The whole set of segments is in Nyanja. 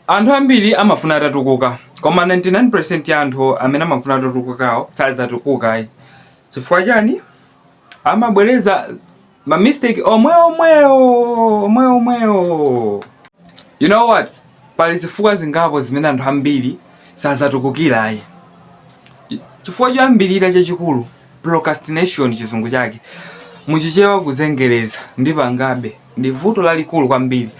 Anthu ambiri amafuna atatukuka, koma 99% ya anthu amene amafuna atatukukawo sadzatukuka. Chifukwa chani? Amabwereza ma mistake omweyo. You know what? Pali zifukwa zingapo zimene anthu ambiri sadzatukukira. Chifukwa choyambirira chachikulu, procrastination chizungu chake. Muchichewa kuzengereza ndipangabe ndi vuto lalikulu kwambiri.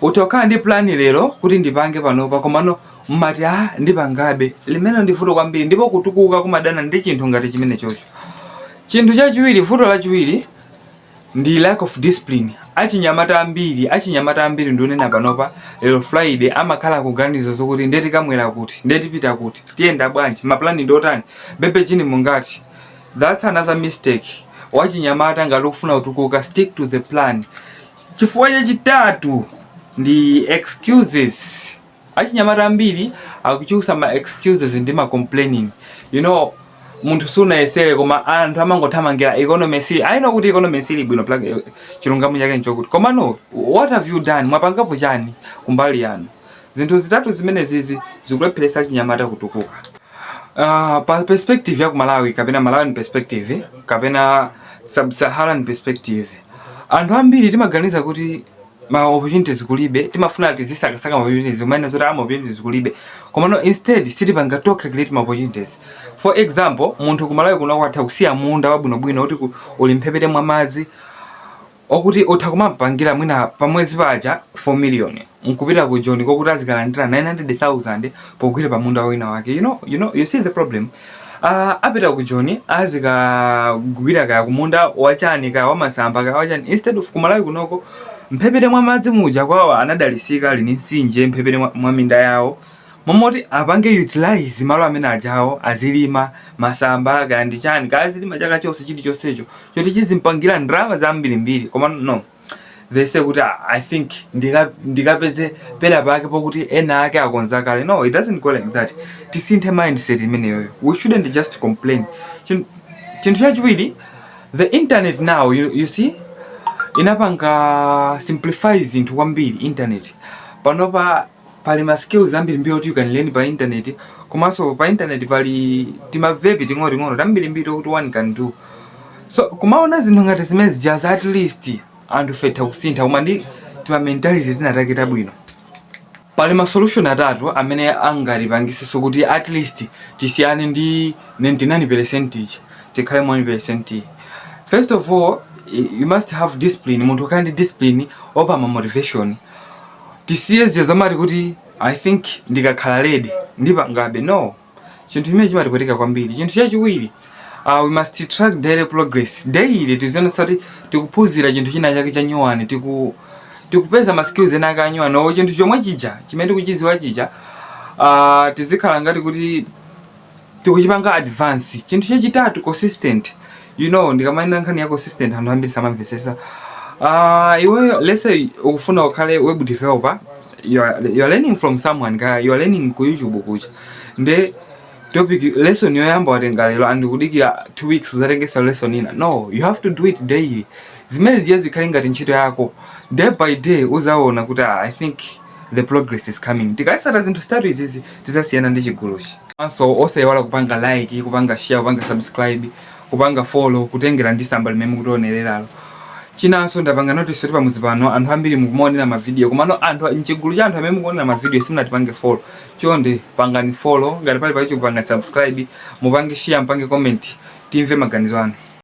Utokhala ndi plan lero kuti ndipange panopa komano mmati ndipangabe limene ndi vuto kwambiri, ndipo kutukuka kumadana ndi chinthu ngati chimene chocho. Chinthu chachiwiri, vuto lachiwiri ndi lack of discipline. Achinyamata ambiri ndionena panopa lero Friday amakhala kuganiza zokuti ndeti kamwera kuti, ndeti pita kuti, tiyenda bwanji, maplani ndotani, bebe chini mungati. That's another mistake. Wachinyamata ngati ukufuna kutukuka, stick to the plan. Chifukwa chachitatu ndi excuses. Achinyamata ambiri akuchusa ma excuses ndi ma complaining. You know, munthu suna yesere koma anthu amangothamangira economy sili. I know kuti economy sili bwino plug chilungamo chake nchokuti. Koma no, what have you done? Mwapangapo chani kumbali yanu? Zinthu zitatu zimene zizi zikulepheresa achinyamata kutukuka. Pa perspective ya Malawi, kapena Malawian perspective, kapena sub-Saharan perspective, anthu ambiri timaganiza kuti ma opportunities kulibe, timafuna tizisakasaka ma opportunities, umene zoti ama opportunities kulibe. Koma no, instead sitipanga to calculate ma opportunities. For example, munthu ku Malawi kuno kwatha kusiya munda wabwinobwino kuti uli mphepete mwa madzi, okuti uthakumapangira mwina pamwezi paja 4 million. Nkupita ku John kokuti azikalandira 900,000 pogwira pa munda wina wake. You see the problem. Apita ku John azikagwira kaya kumunda wachani kaya wamasamba kaya wachani, instead of kumalawi kunoko mphepete mwa madzi muja kwawo anadalisika lini nsinje mphepete mwa minda yawo, momoti apange utilize malo amene ajawo azilima masamba kaya ndi chani kaya azilima chaka chonse chilichonsecho choti chizimpangira ndalama zambirimbiri. Koma no, they say kuti I think ndikapeze pela pake pokuti ena ake akonza kale. No, it doesn't go like that. Tisinthe mindset imeneyo. We shouldn't just complain. Chinthu chachiwiri, the internet now, you see, inapanga simplifies into kwambiri internet. Panopa pali ma skills ambirimbiri oti you can learn pa internet. Komanso pa internet pali timavepi ting'ono tambirimbiri kuti one can do. So kumaona zinthu ngati zimene just at least anthu fetha kusintha koma ndi tima mentality tinatakita bwino. Pali ma solution atatu amene angalipangise kuti at least tisiyane ndi 99% tikhale 1%. First of all, you must have discipline. Munthu kandi discipline over ma motivation. Tisiye zomati kuti I think ndikakhala ready ndipangabe. No, chinthu chimene chimatipweteka kwambiri. Chinthu chachiwiri, we must track daily progress. Daily tiziona sati tikuphunzira chinthu china chake chanyuwani, tikupeza ma skills ena akanyuwani, no chinthu chomwe chija chimene tikuchiziwa chija tizikhala ngati kuti tikuchipanga advance. Chinthu chachitatu, consistent. You know, ndikamayina nkhani ya consistent anthu ambiri samamvesesa. Iweyo let's say ukufuna ukhale web developer, you are learning from someone, you are learning ku YouTube kuja. Nde topic lesson yoyamba watenga lero and kudikira 2 weeks uzatengesa lesson ina. No, you have to do it daily. Zimene zikhale ngati ntchito yako. Day by day uzaona kuti I think the progress is coming. Tikasata zinthu stories izi tizasiyana ndi chiguluchi. So osaiwala kupanga like, kupanga share, kupanga subscribe, kupanga follow, kutengera ndi samba limene mukutionereralo. Chinanso ndapanga notice kuti pamuzi pano anthu ambiri mukumaonera ma video, komano anthu mchigulu cha anthu amene mukuonera ma video simunatipange follow. Chonde pangani follow, ngati pali paicho kupanga subscribe, mupange share, mupange comment, timve maganizo anu.